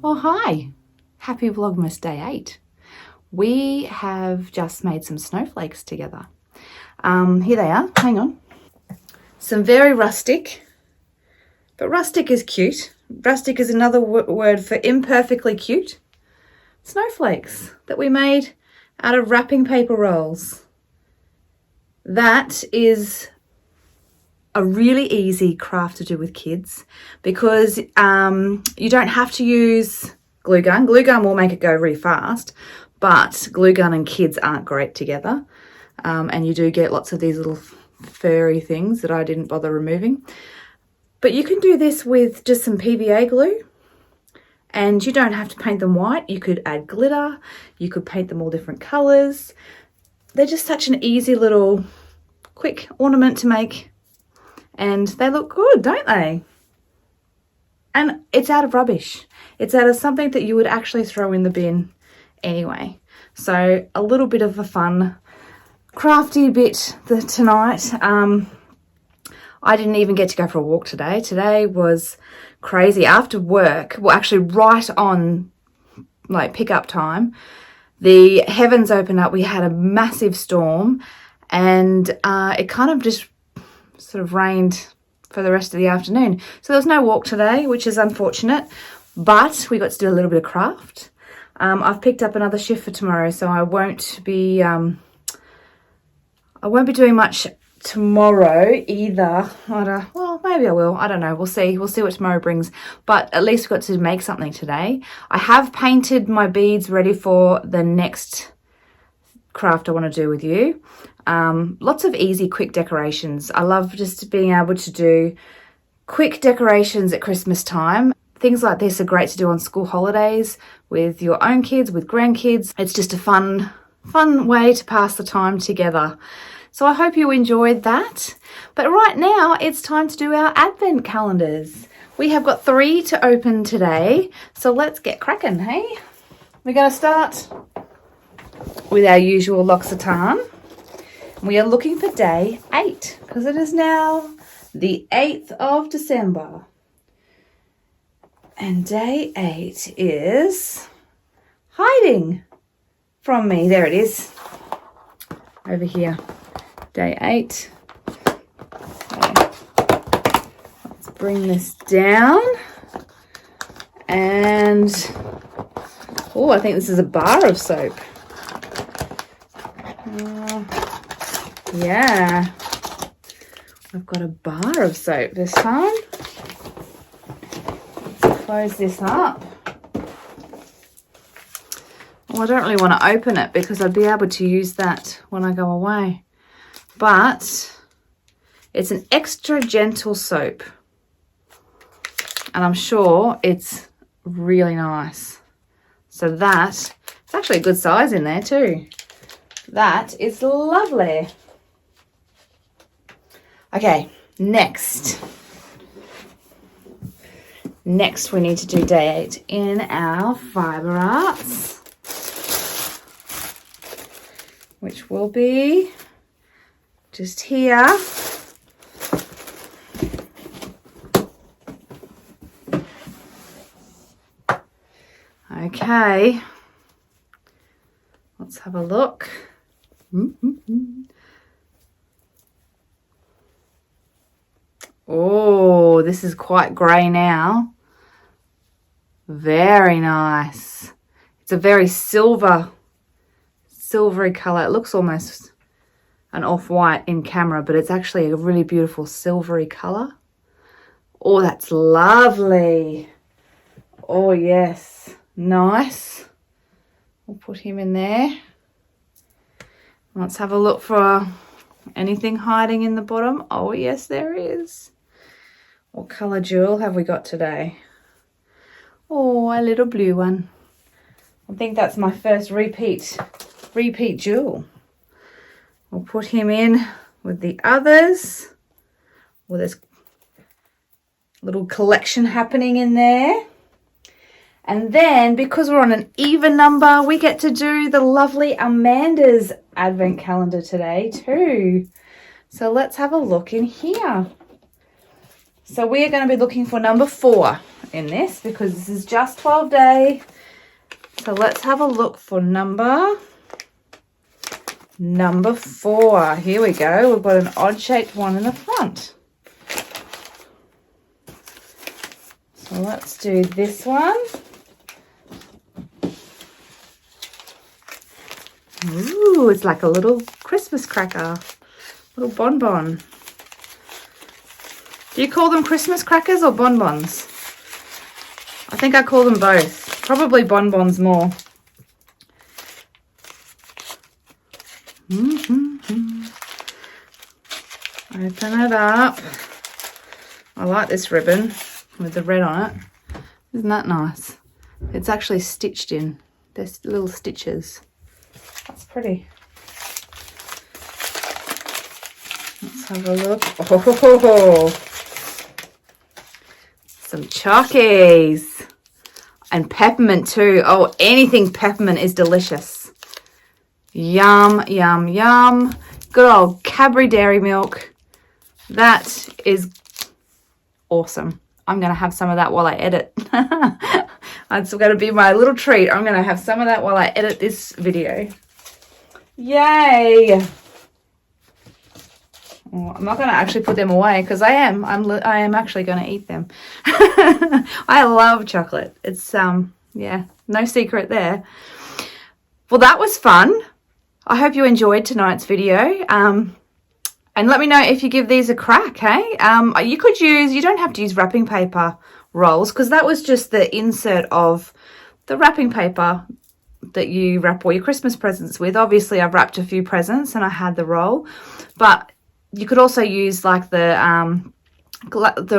Oh, hi. Happy Vlogmas Day 8. We have just made some snowflakes together. Here they are. Hang on. Some very rustic, but rustic is cute. Rustic is another word for imperfectly cute. Snowflakes that we made out of wrapping paper rolls. That is a really easy craft to do with kids because you don't have to use glue gun. Glue gun will make it go really fast, but glue gun and kids aren't great together. And you do get lots of these little furry things that I didn't bother removing. But you can do this with just some PVA glue, and you don't have to paint them white. You could add glitter. You could paint them all different colours. They're just such an easy little quick ornament to make. And they look good, don't they? And it's out of rubbish. It's out of something that you would actually throw in the bin anyway. So a little bit of a fun, crafty bit tonight. I didn't even get to go for a walk today. Today was crazy. After work, well, actually right on like pick-up time, the heavens opened up. We had a massive storm, and it kind of just sort of rained for the rest of the afternoon. So there was no walk today, which is unfortunate, but we got to do a little bit of craft. I've picked up another shift for tomorrow, so I won't be doing much tomorrow either. Well, maybe I will. I don't know. We'll see. We'll see what tomorrow brings. But at least we got to make something today. I have painted my beads ready for the next craft I want to do with you. Lots of easy, quick decorations. I love just being able to do quick decorations at Christmas time. Things like this are great to do on school holidays with your own kids, with grandkids. It's just a fun way to pass the time together. So I hope you enjoyed that. But right now it's time to do our advent calendars. We have got 3 to open today. So let's get cracking, hey? We're going to start with our usual L'Occitane. We are looking for day 8 because it is now the 8th of December. And day 8 is hiding from me. There it is. Over here. Day 8. Okay. Let's bring this down. And, oh, I think this is a bar of soap. Yeah, I've got a bar of soap this time. Let's close this up. Well, I don't really want to open it because I'd be able to use that when I go away. But it's an extra gentle soap. And I'm sure it's really nice. So that, it's actually a good size in there too. That is lovely. Okay, next we need to do day 8 in our Fibre Arts, which will be just here. Okay, let's have a look. Oh, this is quite grey now. Very nice. It's a very silvery colour. It looks almost an off-white in camera, but it's actually a really beautiful silvery colour. Oh, that's lovely. Oh, yes. Nice. We'll put him in there. Let's have a look for anything hiding in the bottom. Oh, yes, there is. What colour jewel have we got today? Oh, a little blue one. I think that's my first repeat jewel. We'll put him in with the others. Well, there's a little collection happening in there. And then, because we're on an even number, we get to do the lovely Amanda's advent calendar today too. So let's have a look in here. So we are going to be looking for number 4 in this because this is just 12 day. So let's have a look for number 4. Here we go. We've got an odd shaped one in the front. So let's do this one. Ooh, it's like a little Christmas cracker, little bonbon. Do you call them Christmas crackers or bonbons? I think I call them both. Probably bonbons more. Open it up. I like this ribbon with the red on it. Isn't that nice? It's actually stitched in. There's little stitches. That's pretty. Let's have a look. Oh, some chockies. And peppermint too. Oh, anything peppermint is delicious. Yum, yum, yum. Good old Cadbury Dairy Milk. That is awesome. I'm going to have some of that while I edit. It's going to be my little treat. I'm going to have some of that while I edit this video. Yay! Oh, I'm not going to actually put them away because I am actually going to eat them. I love chocolate. It's yeah, no secret there. Well, that was fun. I hope you enjoyed tonight's video. And let me know if you give these a crack, hey? You don't have to use wrapping paper rolls because that was just the insert of the wrapping paper that you wrap all your Christmas presents with. Obviously, I've wrapped a few presents and I had the roll, but you could also use like the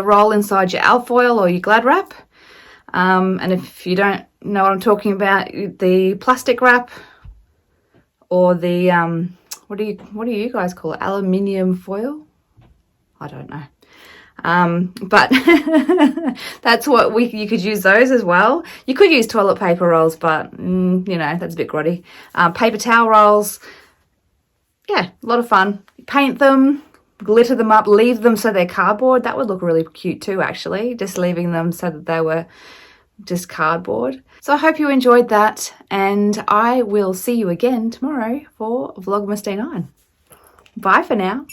roll inside your alfoil or your Glad wrap. And if you don't know what I'm talking about, the plastic wrap or the what do you guys call it? Aluminium foil? I don't know. But that's what you could use those as well. You could use toilet paper rolls, but you know, that's a bit grotty. Paper towel rolls. Yeah, a lot of fun. Paint them, glitter them up, leave them so they're cardboard. That would look really cute too, actually, just leaving them so that they were just cardboard. So I hope you enjoyed that, and I will see you again tomorrow for Vlogmas Day 9. Bye for now.